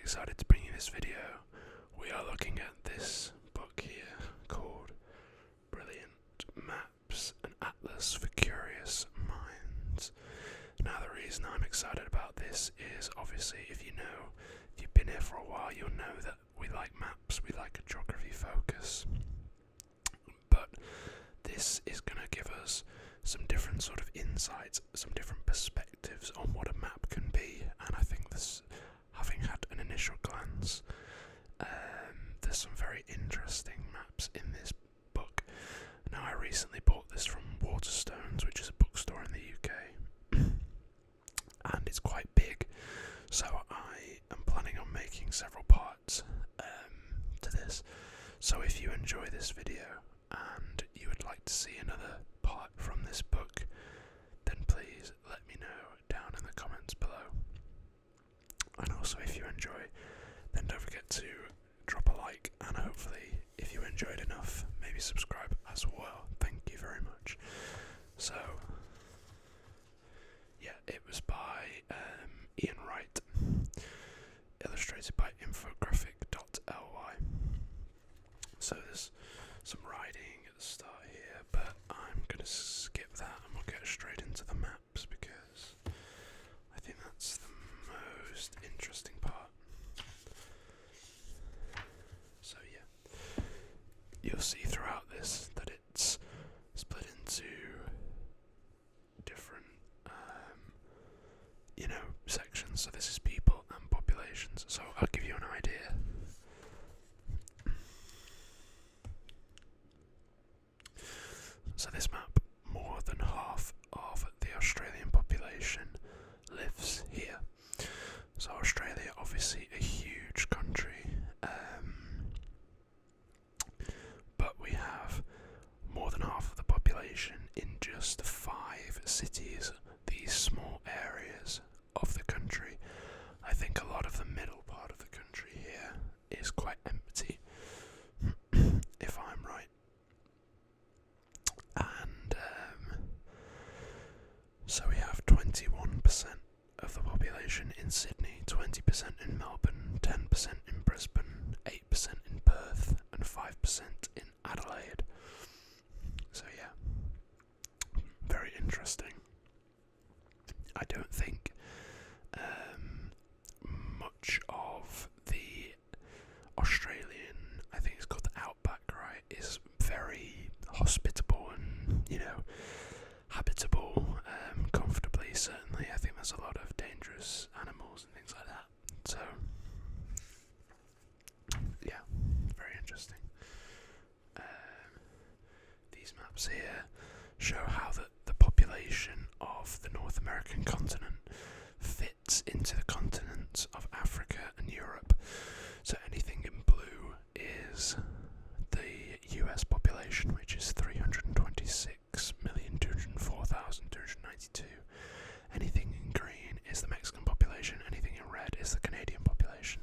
excited to bring you this video. We are looking at this book here called Brilliant Maps, an Atlas for Curious Minds. Now the reason I'm excited about this is obviously if you've been here for a while, you'll know that we like maps, we like a geography focus. But this is going to give us some different sort of insights, some different perspectives on what a map can be, and I think this, having had an initial glance, there's some very interesting maps in this book. Now I recently bought this from Waterstones, which is a bookstore in the UK, and it's quite big, so I am planning on making several parts to this. So if you enjoy this video and you would like to see another part from this book, then please let me know down in the comments below. And also if you enjoy, then don't forget to drop a like, and hopefully if you enjoyed enough, maybe subscribe as well. Thank you very much. So yeah, it was by Ian Wright, illustrated by infographic.ly. So there's some writing at the start here, but I'm going to skip that and we'll get straight into the maps because I think that's the most interesting part. So yeah, you'll see throughout this that it's split into different sections. So this is people and populations, so I'll give you an idea. So this map, more than half of the Australian population lives here. So Australia, obviously a huge country, but we have more than half of the population in just 5 cities, these small areas of the country. I think a lot of the middle part of the country here is quite empty, if I'm right. And so we have 21% of the population in Sydney, 20% in Melbourne, 10% in Brisbane, 8% in Perth, and 5% in Adelaide. So yeah, very interesting. I don't think much of the Australian, I think it's called the outback, right, is very hospitable and, habitable comfortably. Certainly, I think there's a lot of dangerous animals and things like that. So, yeah, very interesting. These maps here show how the population of the North American continent fits into the continents of Africa and Europe. So anything in blue is the US population, which is 326,204,292. Anything in green is the Mexican population. Anything in red is the Canadian population.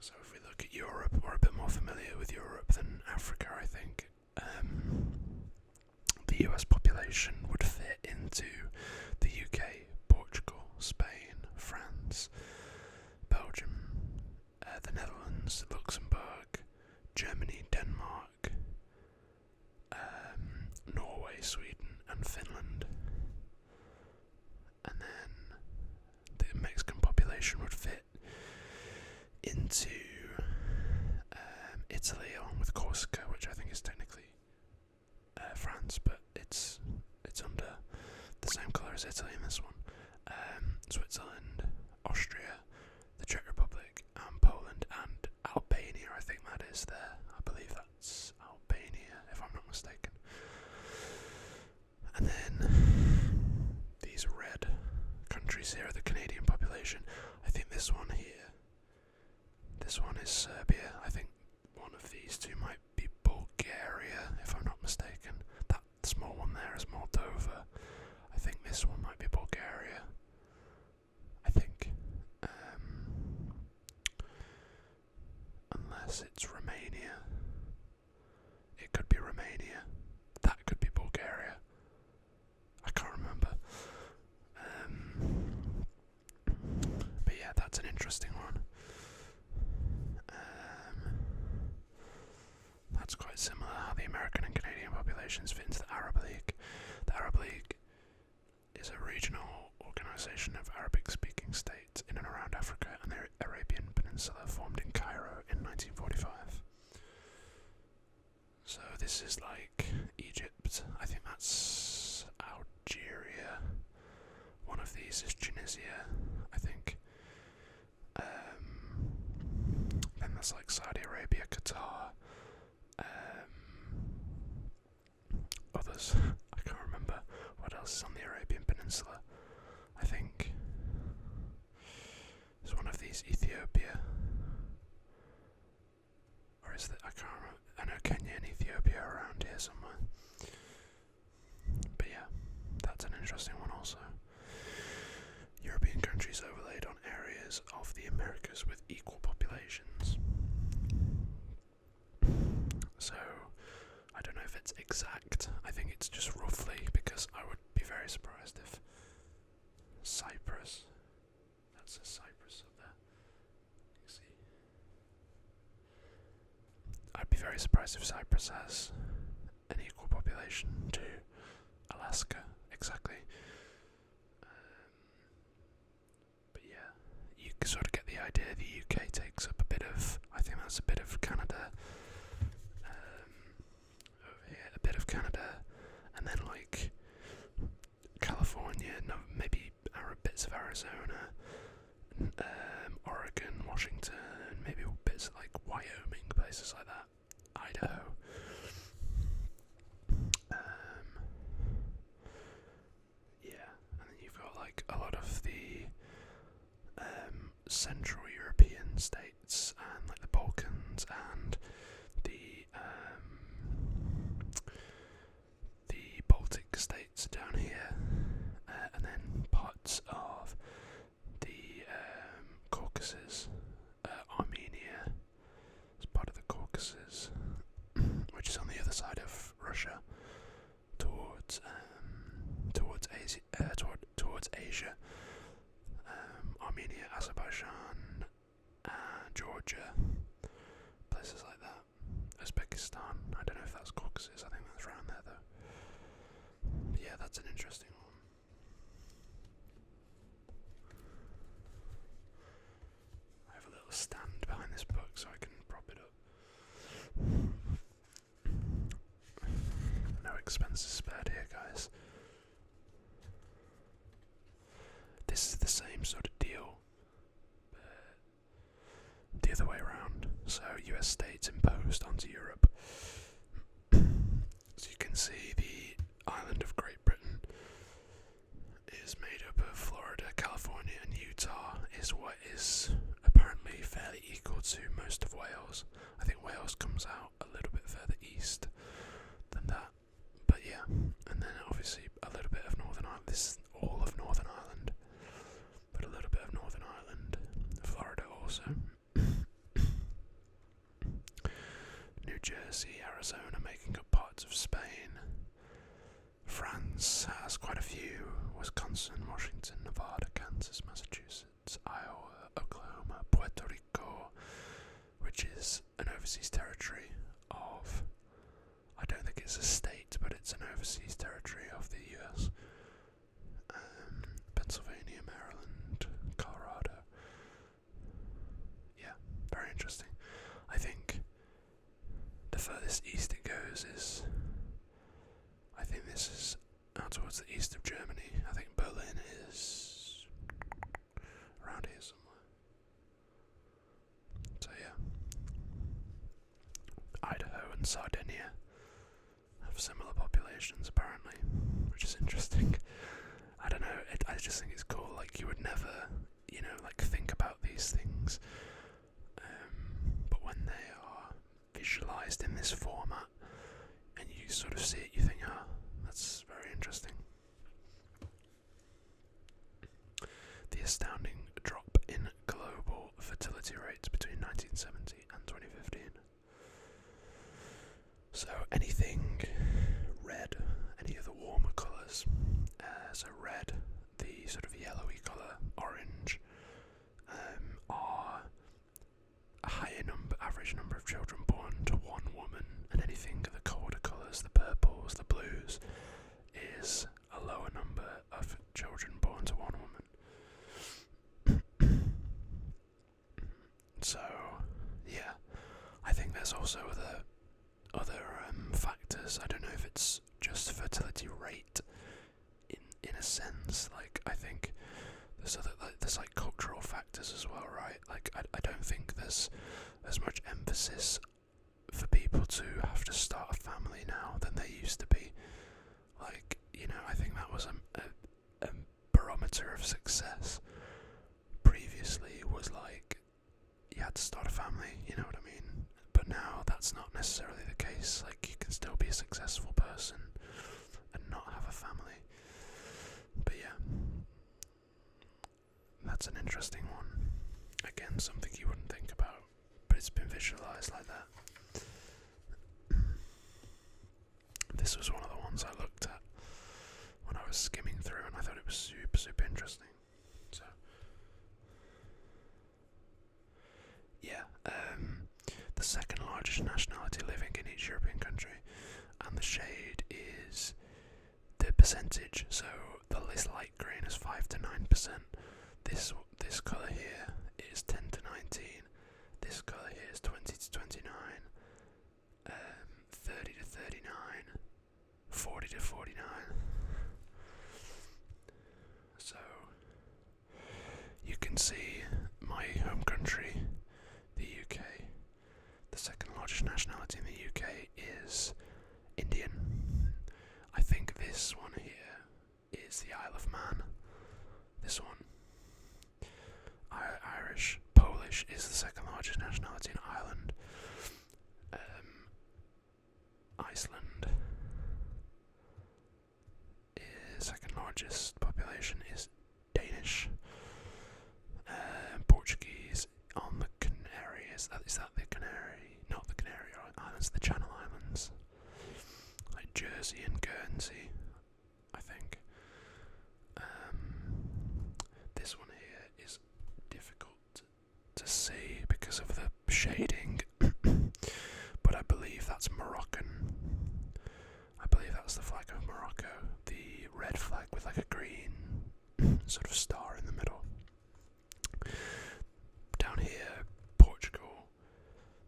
So if we look at Europe, we're a bit more familiar with Europe than Africa, I think. The US population would fit into the UK, Portugal, Spain, France, Belgium, the Netherlands, Luxembourg, Germany, Denmark, Norway, Sweden, and Finland. And then the Mexican population would fit into Italy, along with Corsica, which I think is technically France, but it's under the same colour as Italy in this one. Switzerland, Austria, the Czech Republic, and Poland, and Albania, I think that is there. I believe that's Albania, if I'm not mistaken. And then these red countries here are the Canadian population. I think this one here, this one is Serbia. I think one of these two might be Bulgaria, if I'm not mistaken. That small one there is Moldova. I think this one might be Bulgaria. I think. Unless it's Romania. It could be Romania. That could be Bulgaria. I can't remember. But yeah, how the American and Canadian populations fit into the Arab League. The Arab League is a regional organisation of Arabic-speaking states in and around Africa and the Arabian Peninsula, formed in Cairo in 1945. So this is like Egypt. I think that's Algeria. One of these is Tunisia, I think. Then there's like Saudi Arabia, Qatar, others. I can't remember what else is on the Arabian Peninsula. I think there's one of these, Ethiopia. Or is that, I can't remember. I know Kenya and Ethiopia are around here somewhere. But yeah, that's an interesting one also. European countries overlaid on areas of the Americas with equal populations. So, I don't know if it's exact. I think it's just roughly, because I would be very surprised if Cyprus, that's a Cyprus up there, you see. I'd be very surprised if Cyprus has an equal population to Alaska, exactly. But yeah, you sort of get the idea. The UK takes up a bit of, I think that's a bit of Canada, over here, a bit of Canada, and then like California, no, maybe bits of Arizona, Oregon, Washington, maybe bits of like Wyoming, places like that, Idaho. Yeah, and then you've got like a lot of the Central European states and like the Balkans and the Baltic states down here, and then parts of the Caucasus. Armenia is part of the Caucasus, which is on the other side of Russia, towards Asia. Armenia, Azerbaijan, Georgia, places like that. Uzbekistan, I don't know if that's Caucasus, I think that's around there though. But yeah, that's an interesting one. I have a little stand behind this book so I can prop it up. No expenses spared here, guys. This is the same sort of deal, but the other way around. So US states imposed onto Europe. So you can see the island of Great Britain is made up of Florida, California and Utah, is what is apparently fairly equal to most of Wales. I think Wales comes out a little bit further east than that. But yeah, and then obviously a little bit of Northern Ireland. This is all of Northern Ireland, but a little bit of Northern Ireland, Florida also. New Jersey, Arizona making up parts of Spain. France has quite a few: Wisconsin, Washington, Nevada, Kansas, Massachusetts, Iowa, Oklahoma, Puerto Rico, which is an overseas territory of, I don't think it's a state, but it's an overseas territory of the US. Pennsylvania, Maryland, Colorado. Yeah, very interesting. I think the furthest east it goes is, I think this is out towards the east of Germany. I think Berlin is around here somewhere. So yeah, Idaho and Sardinia have similar populations apparently, which is interesting. I don't know, I just think it's cool. Like, you would never, like think about these things, but when they are visualized in this format and you sort of see it, you think, oh, that's very interesting. The astounding drop in global fertility rates between 1970 and 2015. So anything red, any of the warmer colours, so red, the sort of yellowy colour, orange, are a higher average number of children born to one woman, and anything the factors. I don't know if it's just fertility rate in a sense. Like, I think there's like cultural factors as well, right? Like, I don't think there's as much emphasis for people to have to start a family now than there used to be. Like, I think that was a barometer of success previously, was like you had to start a family, you know what I mean? But now that's not necessarily the case. Like, you can still be a successful person and not have a family. But yeah, that's an interesting one. Again, something you wouldn't think about, but it's been visualized like that. This was one of the ones I looked at when I was skimming through, and I thought it was super, super interesting. So, yeah, the second largest nationality living in each European country, and the shade is the percentage. So the light green is 5 to 9%. This colour here is 10 to 19. This colour here is 20 to 29. 30 to 39. 40 to 49. So you can see my home country, the UK. The second largest nationality in the UK is Indian. I think this one here is the Isle of Man. This one. Irish. Polish is the second largest nationality in Ireland. Iceland. Second largest population is Danish. Portuguese on the Canaries. Is that the Canary? Not the Canary Islands, the Channel Islands. Like Jersey and Guernsey, I think. This one here is difficult to see because of the shading, but I believe that's Moroccan. I believe that's the flag of Morocco. The red flag with like a green sort of star in the middle. Down here, Portugal.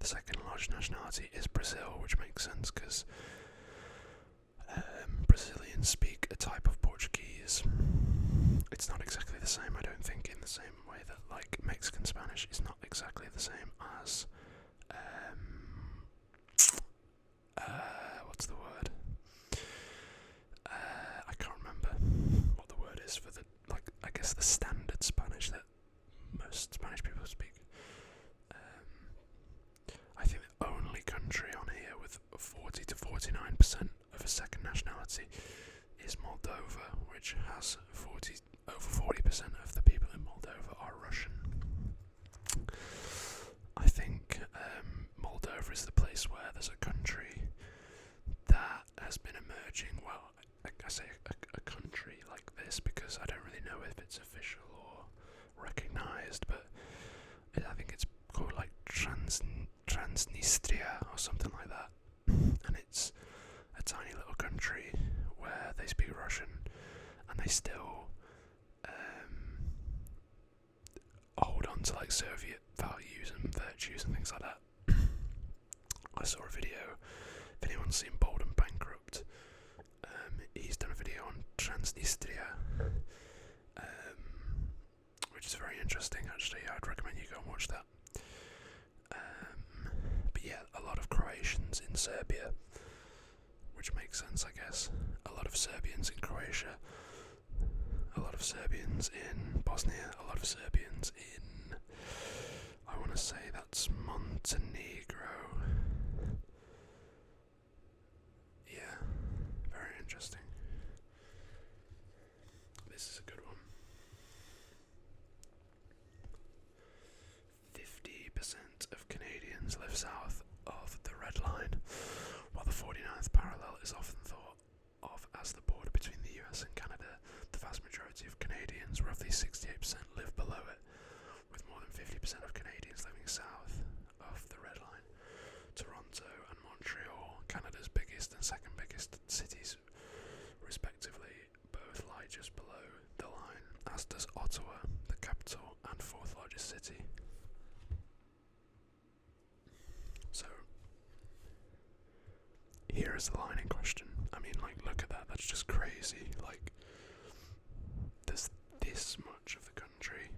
The second largest nationality is Brazil, which makes sense because Brazilians speak a type of Portuguese. It's not exactly the same, I don't think, in the same way that like Mexican Spanish is not exactly the same as what's the word? I can't remember what the word is for the, like, I guess the standard Spanish that most Spanish people speak. I think the only country on here with 40 to 49% of a second nationality is Moldova, which has over 40% of the people in Moldova are Russian. I think Moldova is the place where there's a country that has been emerging. Well, I say a country like this because I don't really know if it's official or recognised, but I think it's called like Transnistria or something like that, and it's a tiny little country where they speak Russian and they still hold on to like Soviet values and virtues and things like that. I saw a video, if anyone's seen Bold and Bankrupt, he's done a video on Transnistria, which is very interesting actually. I'd recommend you go and watch that. But yeah, a lot of Croatians in Serbia, which makes sense, I guess. A lot of Serbians in Croatia, a lot of Serbians in Bosnia, a lot of Serbians in, I want to say that's Montenegro. Yeah, very interesting. This is a good one. 50% of Canadians live south of the Red Line, while the 49th parallel is often thought of as the border between the US and Canada. The vast majority of Canadians, roughly 68%, live below it, with more than 50% of Canadians living south of the Red Line. Toronto and Montreal, Canada's biggest and second biggest cities, respectively, both lie just below the line, as does Ottawa, the capital and fourth largest city. So, here here is the line in question. I mean, like, look at that. That's just crazy. Like, there's this much of the country,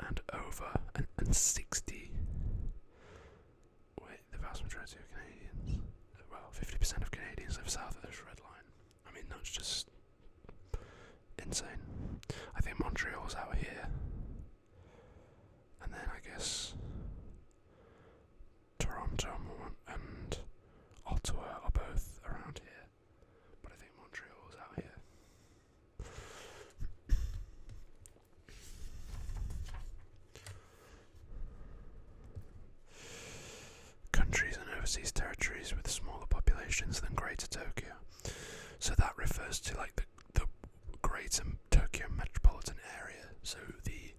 and over and 60. Wait, the vast majority of Canadians. Well, 50% of Canadians live south of this red line. I mean, that's just insane. I think Montreal's out here, and then I guess Toronto and Ottawa are both around here, but I think Montreal's out here. Countries and overseas territories with smaller populations than Greater Tokyo. So that refers to like the Greater Tokyo metropolitan area. So the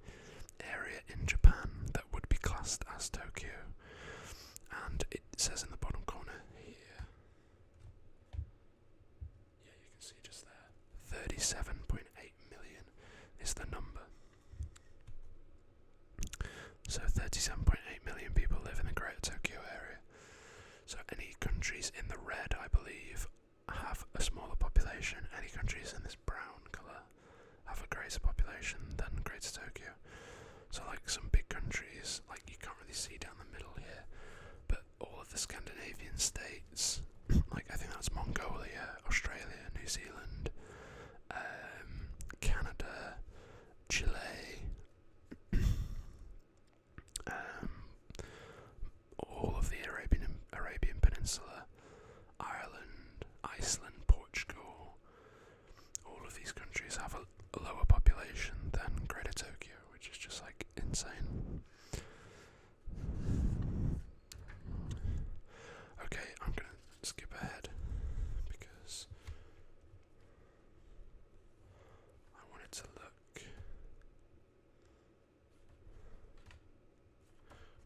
area in Japan that would be classed as Tokyo. And it says in the bottom corner here. Yeah, you can see just there. 37.8 million is the number. So 37.8 million people live in the Greater Tokyo area. So any countries in the red, I believe, have a smaller population. Any countries in this brown colour have a greater population than Greater Tokyo. So like some big countries, like you can't really see down the middle here, but all of the Scandinavian states, like I think that's Mongolia, Australia, New Zealand, Canada, Chile, all of the Arabian Peninsula, Ireland, Iceland, Portugal, all of these countries have a lower population than Greater Tokyo, which is just like insane. Okay, I'm gonna skip ahead because I wanted to look.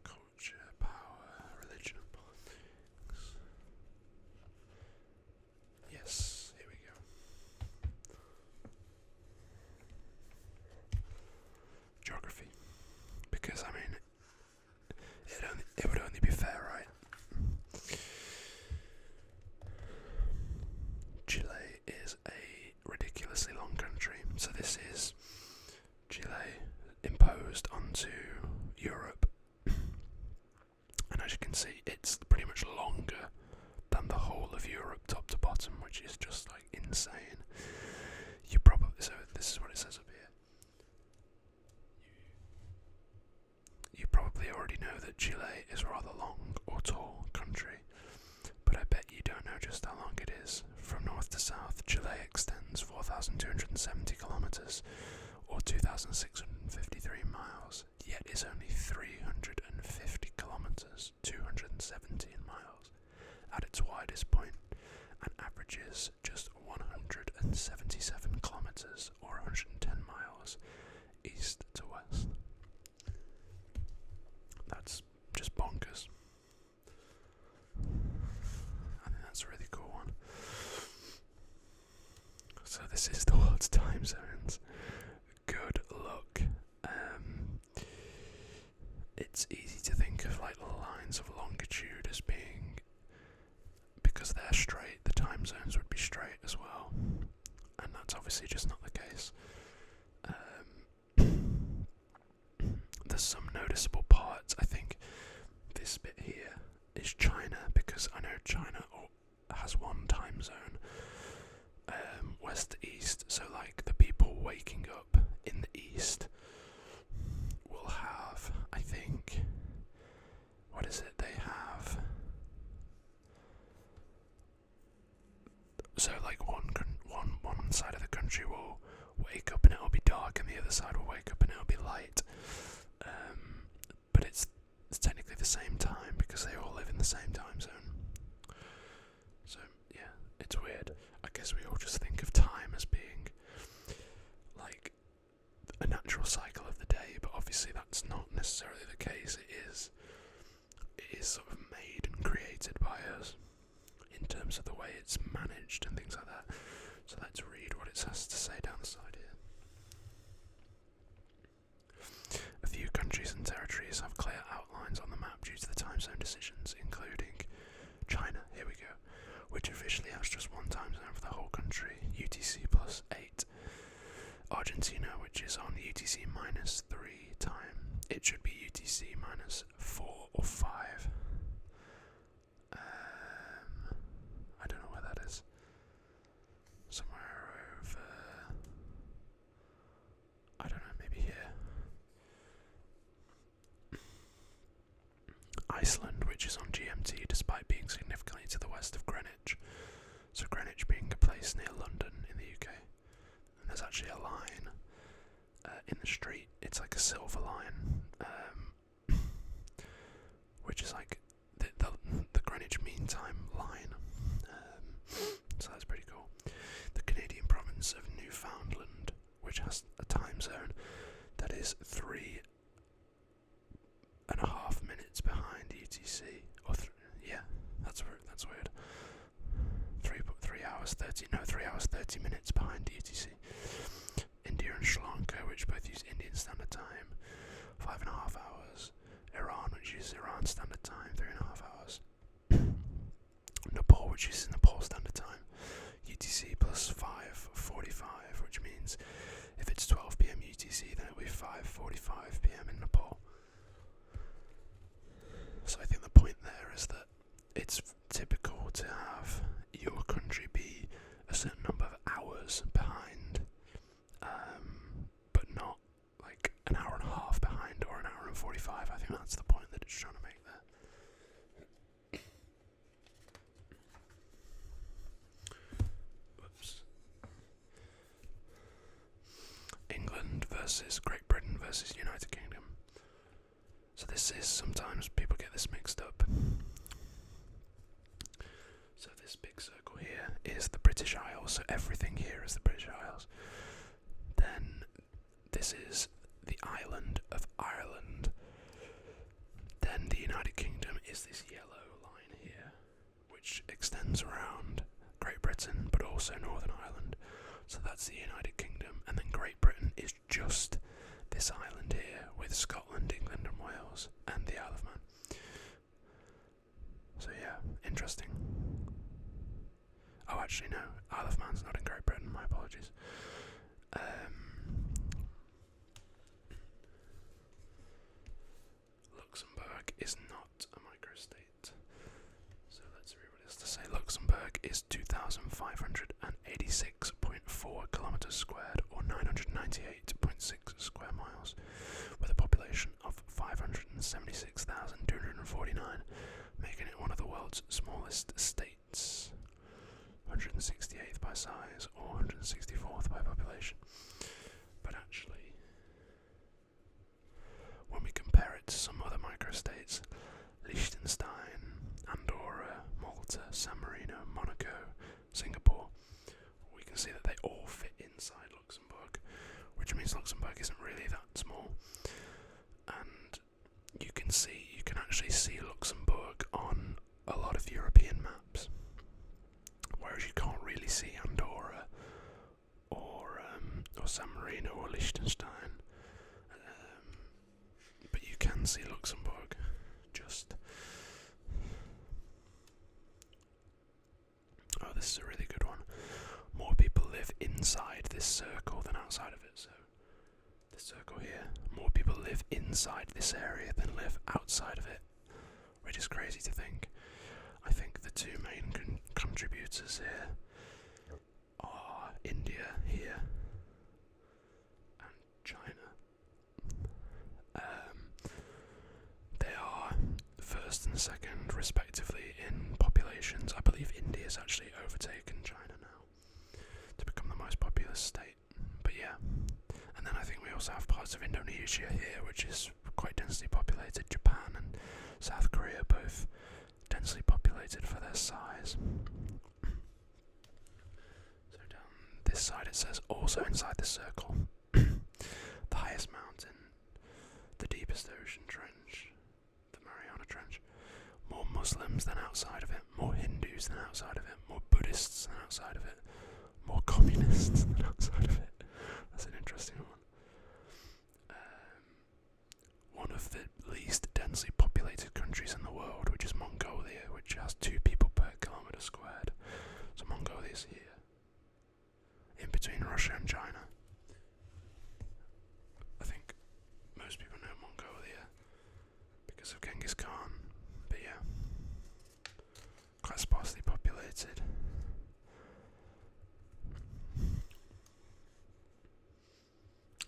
Culture, power, religion and politics. Yes, here we go. Geography. Because I mean it would only be fair, right? Chile is a ridiculously long country. So this is Chile imposed onto Europe. And as you can see, it's pretty much longer than the whole of Europe top to bottom, which is just like insane. So this is what it says up here. You probably already know that Chile is a rather long or tall country, but I bet you don't know just how long it is. From north to south, Chile extends 4,270 kilometers, or 2,653 miles, yet is only 350 kilometers, 217 miles, at its widest point, and averages just 177 kilometers, or 110 miles, east to west. That's just bonkers. I think that's a really cool one. So this is the world's time zones. Good luck. It's easy to think of like lines of longitude as being, because they're straight, the time zones would be straight as well, and that's obviously just not the case. There's some noticeable parts. I think this bit here is China, because I know China has one time zone, west to east, so like the people waking up in the east will have, I think, what is it they have? So like one side of the country will wake up and it'll be dark, and the other side will wake up and it'll be light. But it's technically the same time because they all live in the same time zone. So yeah, it's weird. I guess we all just think of time as being like a natural cycle of the day, but obviously that's not necessarily the case. It is sort of made and created by us in terms of the way it's managed and things like that. So let's read what it has to say down the side here. A few countries and territories have clear outlines on the map due to the time zone decisions, including China. Here which officially has just one time zone for the whole country, UTC plus 8. Argentina, which is on UTC minus 3 time. It should be UTC minus 4 or 5. I don't know where that is. Somewhere over... I don't know, maybe here. Iceland, which is on GMT despite being significantly to the west of Greenwich. So Greenwich being a place near London in the UK. And there's actually a line in the street. It's like a silver line, which is like the Greenwich Mean Time line. So that's pretty cool. The Canadian province of Newfoundland, which has a time zone that is 3.5 minutes behind UTC. Or yeah, that's weird. 3 hours 30 minutes behind UTC. India and Sri Lanka, which both use Indian Standard Time, 5.5 hours. Iran, which uses Iran Standard Time, 3.5 hours. Nepal, which uses Nepal Standard Time, UTC plus 5:45, which means if it's 12 PM UTC, then it'll be 5:45 PM in Nepal. So I think the point there is that it's typical to have your country be a certain number of hours behind, but not like an hour and a half behind or an hour and 45. I think that's the point that it's trying to make there. Whoops. England versus Great Britain versus United Kingdom. So this is, sometimes people get this mixed up. So this big circle here is the British Isles, so everything here is the British Isles. Then this is the island of Ireland. Then the United Kingdom is this yellow line here, which extends around Great Britain, but also Northern Ireland. So that's the United Kingdom, and then Great Britain is just this island here, with Scotland, England and Wales, and the Isle of Man. So yeah, interesting. Oh, actually no, Isle of Man's not in Great Britain, my apologies. Luxembourg is not a microstate. So let's read what it is to say. Luxembourg is 2,586.4 kilometers squared, or 998.6 square miles, with a population of 576,249, making it one of the world's smallest states. 168th by size, or 164th by population. But actually, when we compare it to some other microstates, Liechtenstein, Andorra, Malta, San Marino, Monaco, Singapore, we can see that they all fit inside Luxembourg, which means Luxembourg isn't really that small. And you can actually see Luxembourg on a lot of European maps, whereas you can't really see Andorra or San Marino or Liechtenstein. But you can see Luxembourg. Oh, this is a really good one. More people live inside this circle than outside of it. So this circle here, more people live inside this area than live outside of it, which is crazy to think. I think the two main contributors here are India here and China. They are first and second respectively in populations. I believe India's actually overtaken China now to become the most populous state. But yeah, and then I think we also have parts of Indonesia here, which is quite densely populated. Japan and South Korea, both densely populated for their size. So down this side it says, also inside the circle, the highest mountain, the deepest ocean trench, the Mariana Trench, more Muslims than outside of it, more Hindus than outside of it, more Buddhists than outside of it, more communists than outside of it. That's an interesting one. One of the least densely populated countries in the world, which is Mongolia, which has 2 people per kilometre squared, Russia and China. I think most people know Mongolia because of Genghis Khan, but yeah, quite sparsely populated.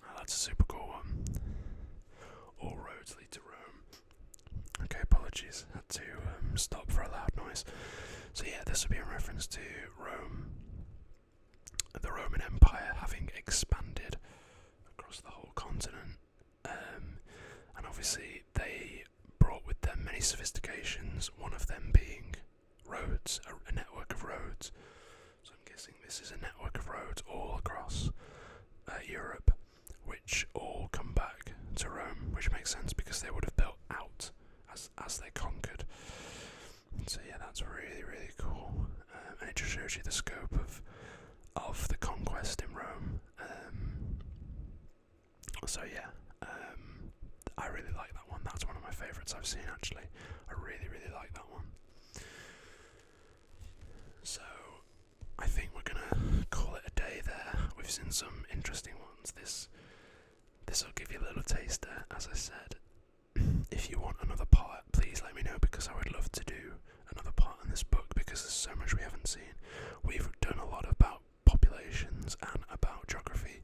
Oh, that's a super cool one. All roads lead to Rome. Okay, apologies, had to stop for a loud noise. So yeah, this will be in reference to Rome, the Roman Empire having expanded across the whole continent, and obviously they brought with them many sophistications, one of them being roads, a network of roads. So I'm guessing this is a network of roads all across Europe, which all come back to Rome, which makes sense because they would have built out as they conquered. So yeah, that's really, really cool, and it just shows you the scope of the conquest in Rome. So yeah, I really like that one. That's one of my favourites I've seen, actually. I really, really like that one. So I think we're gonna call it a day there. We've seen some interesting ones. This will give you a little taster, as I said. If you want another part, please let me know, because I would love to do another part in this book, because there's so much we haven't seen. We've done a lot about populations and about geography,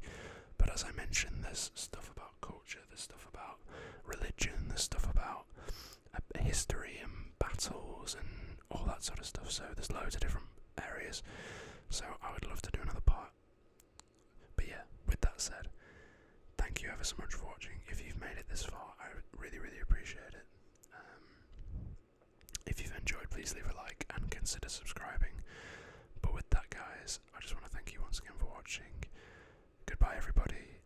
but as I mentioned, there's stuff about culture, there's stuff about religion, there's stuff about history and battles and all that sort of stuff, so there's loads of different areas, so I would love to do another part. But yeah, with that said, thank you ever so much for watching. If you've made it this far, I really, really appreciate it. If you've enjoyed, please leave a like and consider subscribing. But with that, guys, I just want to thank you once again for watching. Goodbye, everybody.